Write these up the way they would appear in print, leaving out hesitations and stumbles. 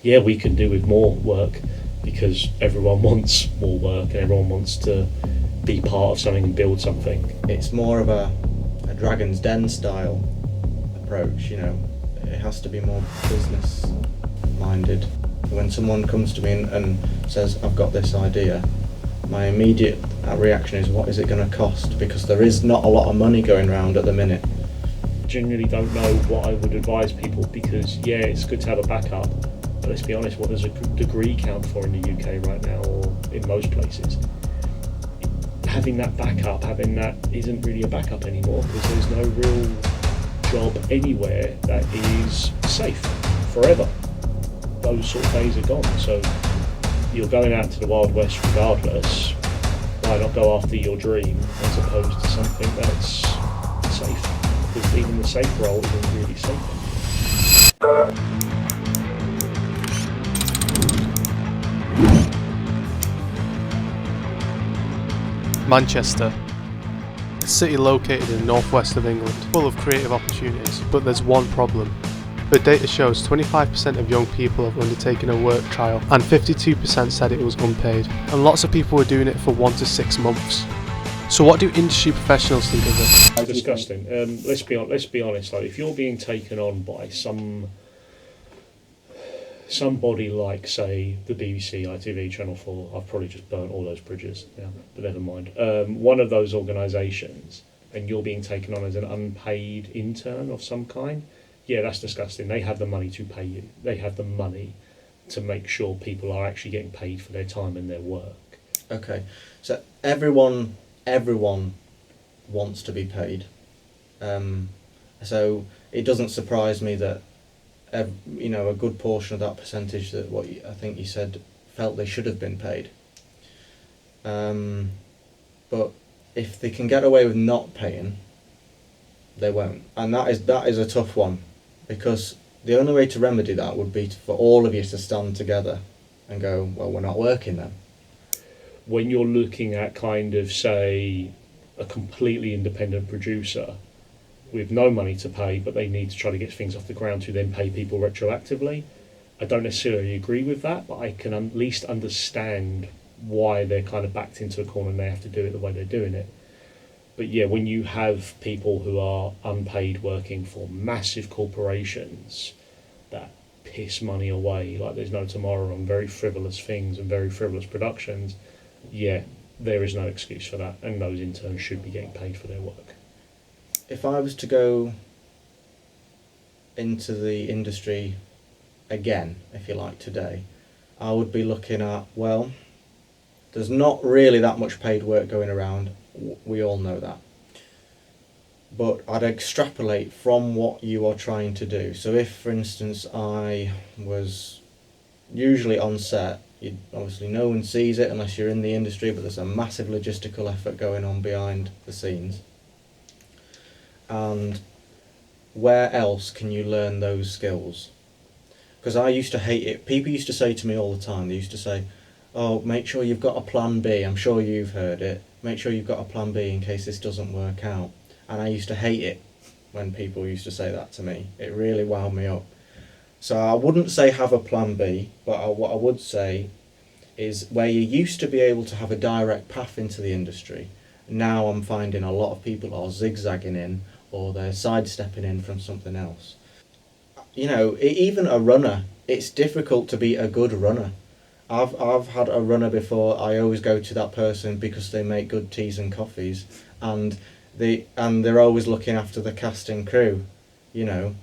yeah, we can do with more work because everyone wants more work and everyone wants to be part of something and build something. It's more of a Dragon's Den style approach, you know. It has to be more business minded. When someone comes to me and says, I've got this idea, my immediate reaction is, what is it going to cost? Because there is not a lot of money going around at the minute. Genuinely don't know what I would advise people because, yeah, it's good to have a backup, but let's be honest, what does a degree count for in the UK right now, or in most places? Having that backup, having that isn't really a backup anymore because there's no real job anywhere that is safe forever. Those sort of days are gone, so you're going out to the Wild West regardless. Why not go after your dream as opposed to something that's safe? Because even the safe role isn't really safe. Manchester, a city located in the northwest of England, full of creative opportunities, but there's one problem. The data shows 25% of young people have undertaken a work trial and 52% said it was unpaid, and lots of people were doing it for 1 to 6 months. So what do industry professionals think of this? It's disgusting. Let's be honest. Like, if you're being taken on by somebody like, say, the BBC, ITV, Channel 4, I've probably just burnt all those bridges now, but never mind. One of those organisations, and you're being taken on as an unpaid intern of some kind, yeah, that's disgusting. They have the money to pay you. They have the money to make sure people are actually getting paid for their time and their work. Okay, so everyone wants to be paid. So it doesn't surprise me that a good portion of that percentage that I think you said felt they should have been paid. But if they can get away with not paying, they won't, and that is a tough one, because the only way to remedy that would be for all of you to stand together and go, well, we're not working then. When you're looking at kind of, say, a completely independent producer with no money to pay, but they need to try to get things off the ground to then pay people retroactively, I don't necessarily agree with that, but I can at least understand why they're kind of backed into a corner and they have to do it the way they're doing it. But yeah, when you have people who are unpaid working for massive corporations that piss money away like there's no tomorrow on very frivolous things and very frivolous productions, yeah, there is no excuse for that, and those interns should be getting paid for their work. If I was to go into the industry again, if you like, today, I would be looking at, well, there's not really that much paid work going around. We all know that. But I'd extrapolate from what you are trying to do. So if, for instance, I was usually on set, obviously no one sees it unless you're in the industry, but there's a massive logistical effort going on behind the scenes. And where else can you learn those skills? Because I used to hate it. People used to say to me all the time, they used to say, oh, make sure you've got a plan B. I'm sure you've heard it. Make sure you've got a plan B in case this doesn't work out. And I used to hate it when people used to say that to me. It really wound me up. So I wouldn't say have a plan B, but what I would say is where you used to be able to have a direct path into the industry, now I'm finding a lot of people are zigzagging in, or they're sidestepping in from something else. You know, even a runner, it's difficult to be a good runner. I've had a runner before. I always go to that person because they make good teas and coffees, and they're always looking after the cast and crew, you know.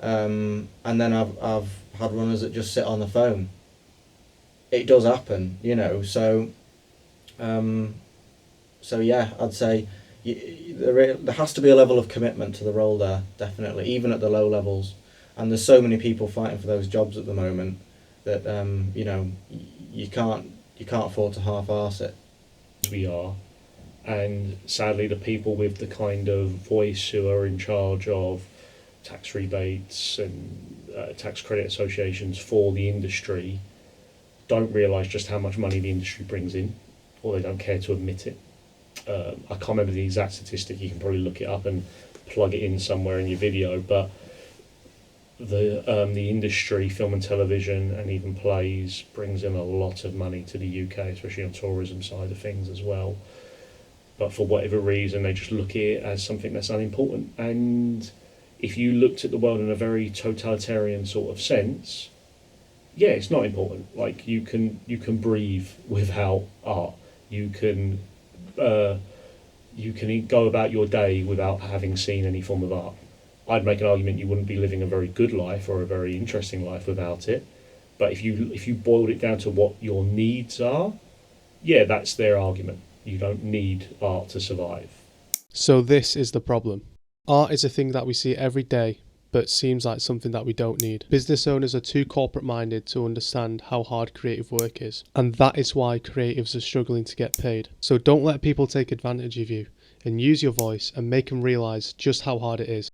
And then I've had runners that just sit on the phone. It does happen, you know. So yeah, I'd say there has to be a level of commitment to the role there, definitely, even at the low levels. And there's so many people fighting for those jobs at the moment that you know, you can't afford to half-arse it. We are, and sadly the people with the kind of voice who are in charge of tax rebates and tax credit associations for the industry don't realise just how much money the industry brings in, or they don't care to admit it. I can't remember the exact statistic, you can probably look it up and plug it in somewhere in your video, but the industry, film and television, and even plays, brings in a lot of money to the UK, especially on tourism side of things as well. But for whatever reason, they just look at it as something that's unimportant. And if you looked at the world in a very totalitarian sort of sense, yeah, it's not important. Like you can breathe without art. You can go about your day without having seen any form of art. I'd make an argument you wouldn't be living a very good life or a very interesting life without it. But if you boiled it down to what your needs are, yeah, that's their argument. You don't need art to survive. So this is the problem. Art is a thing that we see every day, but seems like something that we don't need. Business owners are too corporate minded to understand how hard creative work is, and that is why creatives are struggling to get paid. So don't let people take advantage of you, and use your voice and make them realise just how hard it is.